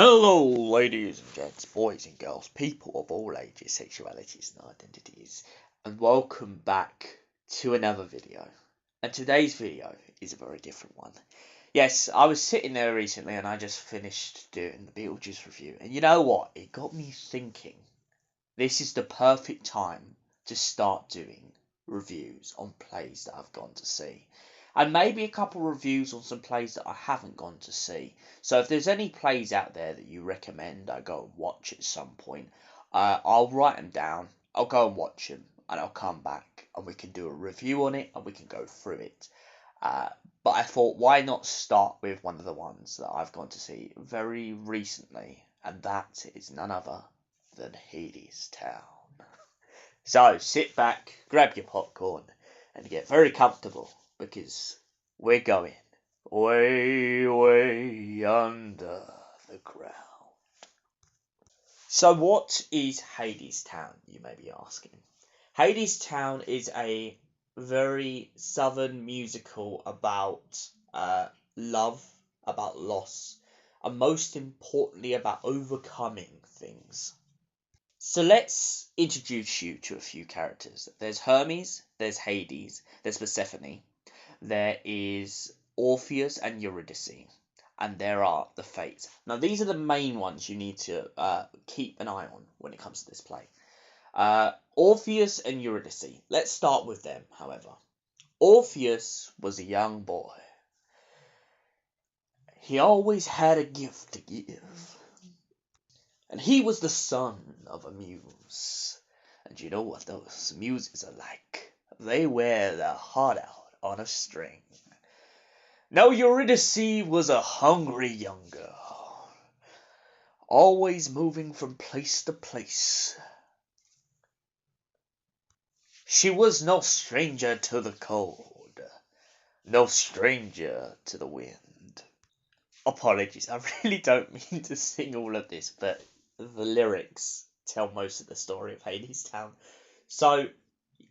Hello, ladies and gents, boys and girls, people of all ages, sexualities, and identities, and welcome back to another video. And today's video is a very different one. Yes, I was sitting there recently and I just finished doing the Beetlejuice review, and you know what? It got me thinking. This is the perfect time to start doing reviews on plays that I've gone to see. And maybe a couple reviews on some plays that I haven't gone to see. So if there's any plays out there that you recommend I go and watch at some point, I'll write them down, I'll go and watch them, and I'll come back and we can do a review on it and we can go through it. But I thought, why not start with one of the ones that I've gone to see very recently, and that is none other than Hadestown. So sit back, grab your popcorn, and get very comfortable, because we're going way, way under the ground. So what is Hadestown, you may be asking? Hadestown is a very southern musical about love, about loss, and most importantly about overcoming things. So let's introduce you to a few characters. There's Hermes, there's Hades, there's Persephone, there is Orpheus and Eurydice, and there are the Fates. Now these are the main ones you need to keep an eye on when it comes to this play. Orpheus and Eurydice. Let's start with them, however. Orpheus was a young boy. He always had a gift to give. And he was the son of a muse. And you know what those muses are like. They wear their heart out on a string. Now Eurydice was a hungry young girl, always moving from place to place. She was no stranger to the cold, no stranger to the wind. Apologies, I really don't mean to sing all of this, but the lyrics tell most of the story of Hadestown. So,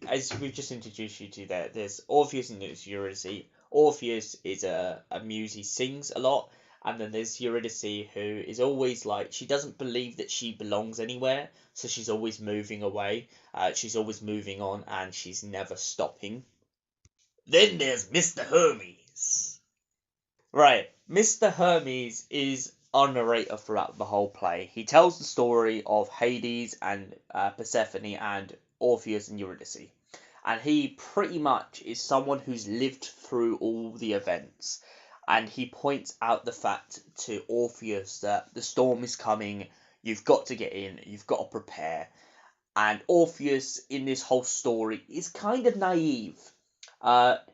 as we've just introduced you to there's Orpheus and there's Eurydice. Orpheus is a muse, he sings a lot, and then there's Eurydice, who is always like, she doesn't believe that she belongs anywhere, so she's always moving away, she's always moving on, and she's never stopping. Then there's Mr. Hermes. Right, Mr. Hermes is our narrator throughout the whole play. He tells the story of Hades and Persephone and Orpheus and Eurydice. And he pretty much is someone who's lived through all the events. And he points out the fact to Orpheus that the storm is coming, you've got to get in, you've got to prepare. And Orpheus, in this whole story, is kind of naive.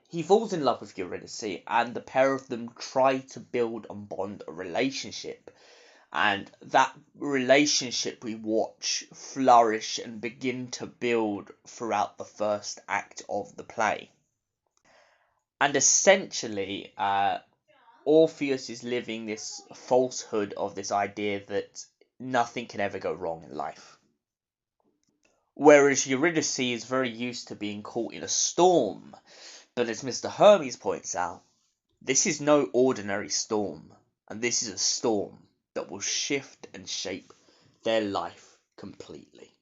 He falls in love with Eurydice, and the pair of them try to build and bond a relationship. And that relationship we watch flourish and begin to build throughout the first act of the play. And essentially, Orpheus is living this falsehood of this idea that nothing can ever go wrong in life. Whereas Eurydice is very used to being caught in a storm. But as Mr. Hermes points out, this is no ordinary storm, and this is a storm that will shift and shape their life completely.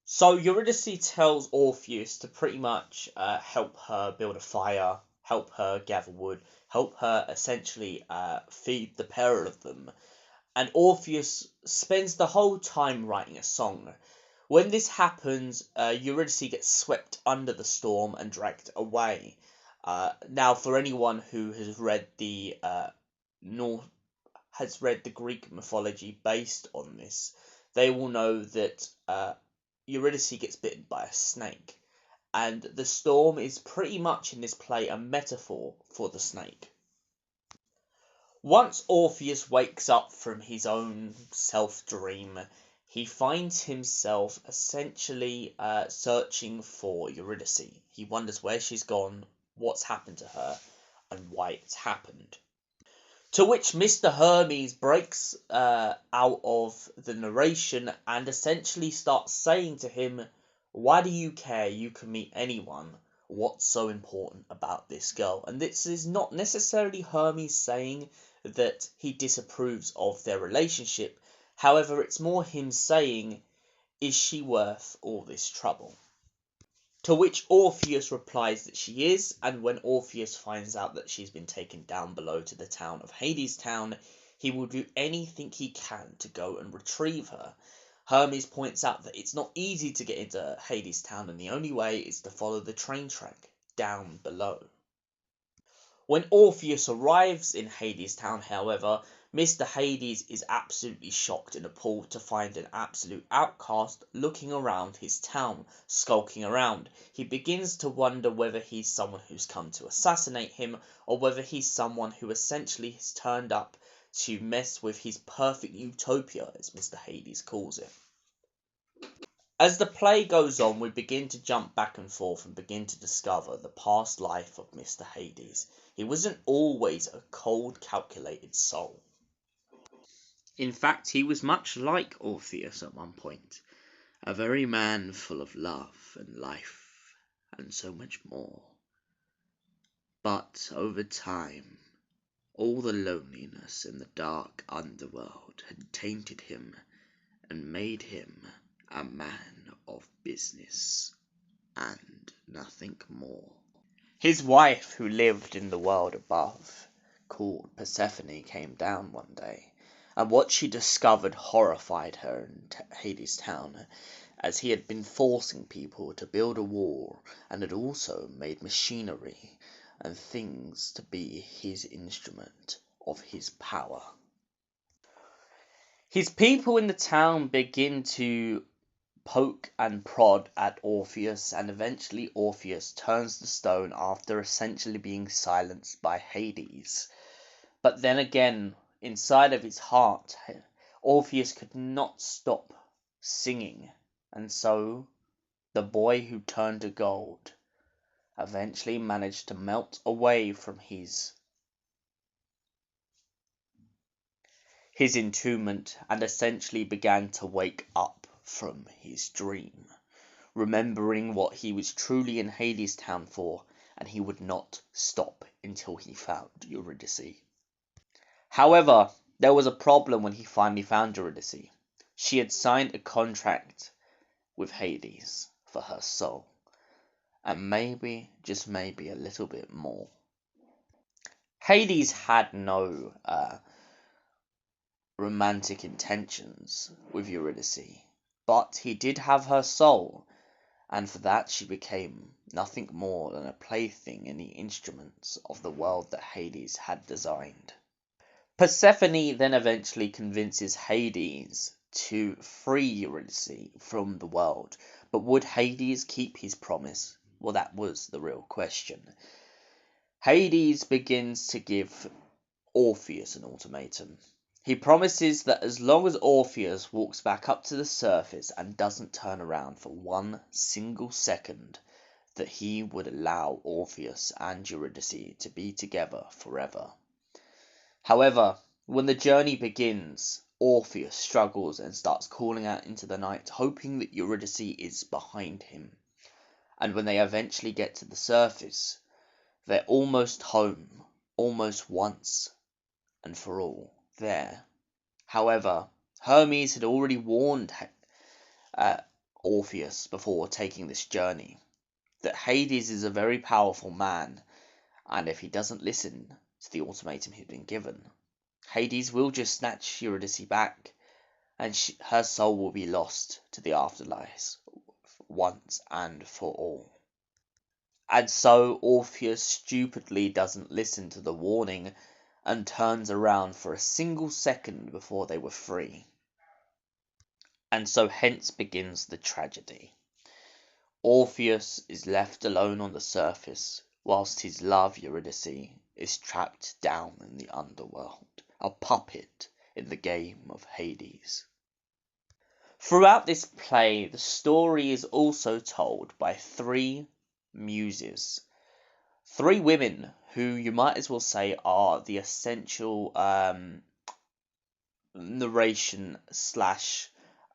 So Eurydice tells Orpheus to pretty much help her build a fire, help her gather wood, help her essentially feed the pair of them. And Orpheus spends the whole time writing a song. When this happens, Eurydice gets swept under the storm and dragged away. Now, for anyone who has read the Greek mythology based on this, they will know that Eurydice gets bitten by a snake, and the storm is pretty much in this play a metaphor for the snake. Once Orpheus wakes up from his own self-dream, he finds himself essentially searching for Eurydice. He wonders where she's gone, what's happened to her, and why it's happened. To which Mr. Hermes breaks out of the narration and essentially starts saying to him, why do you care? You can meet anyone. What's so important about this girl? And this is not necessarily Hermes saying that he disapproves of their relationship. However, it's more him saying, is she worth all this trouble? To which Orpheus replies that she is, and when Orpheus finds out that she's been taken down below to the town of Hades Town, he will do anything he can to go and retrieve her. Hermes points out that it's not easy to get into Hades Town, and the only way is to follow the train track down below. When Orpheus arrives in Hades Town, however, Mr. Hades is absolutely shocked and appalled to find an absolute outcast looking around his town, skulking around. He begins to wonder whether he's someone who's come to assassinate him, or whether he's someone who essentially has turned up to mess with his perfect utopia, as Mr. Hades calls it. As the play goes on, we begin to jump back and forth and begin to discover the past life of Mr. Hades. He wasn't always a cold, calculated soul. In fact, he was much like Orpheus at one point, a very man full of love and life, and so much more. But over time, all the loneliness in the dark underworld had tainted him and made him a man of business, and nothing more. His wife, who lived in the world above, called Persephone, came down one day, and what she discovered horrified her in Hades Town, as he had been forcing people to build a wall, and had also made machinery and things to be his instrument of his power. His people in the town begin to poke and prod at Orpheus, and eventually Orpheus turns the stone after essentially being silenced by Hades. But then again, inside of his heart, Orpheus could not stop singing, and so the boy who turned to gold eventually managed to melt away from his entombment and essentially began to wake up from his dream, remembering what he was truly in Hades Town for, and he would not stop until he found Eurydice. However, there was a problem when he finally found Eurydice. She had signed a contract with Hades for her soul, and maybe, just maybe, a little bit more. Hades had no romantic intentions with Eurydice, but he did have her soul, and for that she became nothing more than a plaything in the instruments of the world that Hades had designed. Persephone then eventually convinces Hades to free Eurydice from the world, but would Hades keep his promise? Well, that was the real question. Hades begins to give Orpheus an ultimatum. He promises that as long as Orpheus walks back up to the surface and doesn't turn around for one single second, that he would allow Orpheus and Eurydice to be together forever. However, when the journey begins, Orpheus struggles and starts calling out into the night, hoping that Eurydice is behind him. And when they eventually get to the surface, they're almost home, almost once and for all there. However, Hermes had already warned Orpheus before taking this journey that Hades is a very powerful man, and if he doesn't listen to the ultimatum he'd been given, Hades will just snatch Eurydice back, and her soul will be lost to the afterlife once and for all. And so Orpheus stupidly doesn't listen to the warning and turns around for a single second before they were free. And so hence begins the tragedy. Orpheus is left alone on the surface, whilst his love Eurydice is trapped down in the underworld, a puppet in the game of Hades. Throughout this play, the story is also told by three muses, three women who you might as well say are the essential narration slash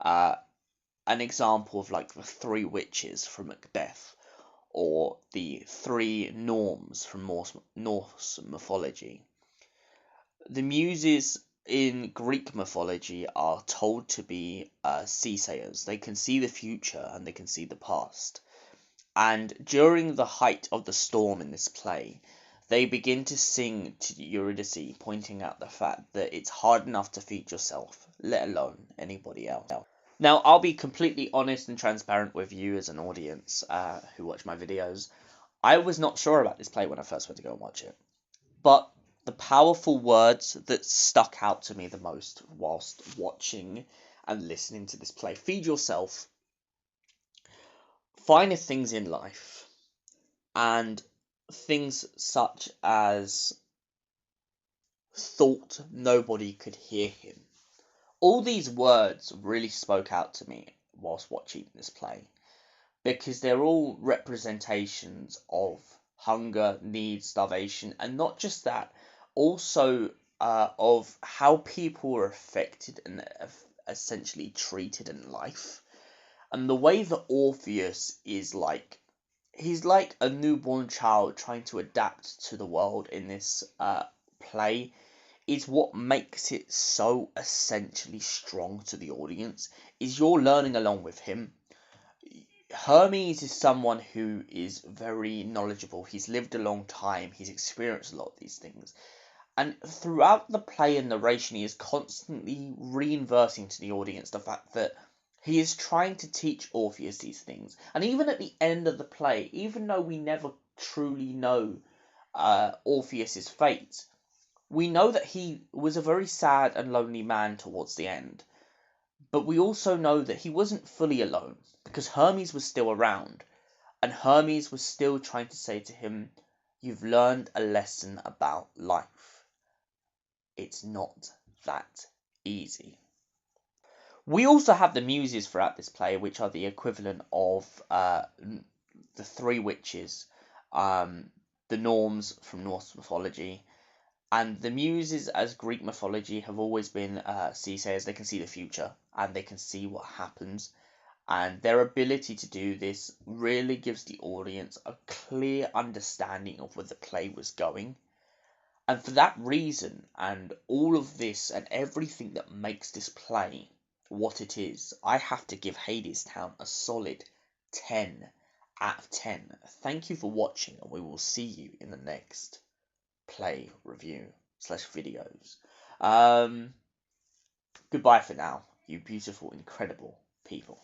an example of like the three witches from Macbeth, or the three norms from Norse mythology. The Muses in Greek mythology are told to be seasayers. They can see the future and they can see the past. And during the height of the storm in this play, they begin to sing to Eurydice, pointing out the fact that it's hard enough to feed yourself, let alone anybody else. Now, I'll be completely honest and transparent with you as an audience who watch my videos. I was not sure about this play when I first went to go and watch it. But the powerful words that stuck out to me the most whilst watching and listening to this play: feed yourself, finer things in life, and things such as thought nobody could hear him. All these words really spoke out to me whilst watching this play, because they're all representations of hunger, need, starvation, and not just that, also of how people are affected and essentially treated in life. And the way that Orpheus is like, he's like a newborn child trying to adapt to the world in this play, is what makes it so essentially strong to the audience, is you're learning along with him. Hermes is someone who is very knowledgeable. He's lived a long time. He's experienced a lot of these things. And throughout the play and narration, he is constantly reinversing to the audience the fact that he is trying to teach Orpheus these things. And even at the end of the play, even though we never truly know Orpheus's fate, we know that he was a very sad and lonely man towards the end. But we also know that he wasn't fully alone, because Hermes was still around, and Hermes was still trying to say to him, "You've learned a lesson about life. It's not that easy." We also have the Muses throughout this play, which are the equivalent of the three witches, the Norns from Norse mythology. And the Muses, as Greek mythology, have always been seasayers. They can see the future and they can see what happens. And their ability to do this really gives the audience a clear understanding of where the play was going. And for that reason, and all of this and everything that makes this play what it is, I have to give Hadestown a solid 10 out of 10. Thank you for watching, and we will see you in the next play review / videos. Goodbye for now, you beautiful, incredible people.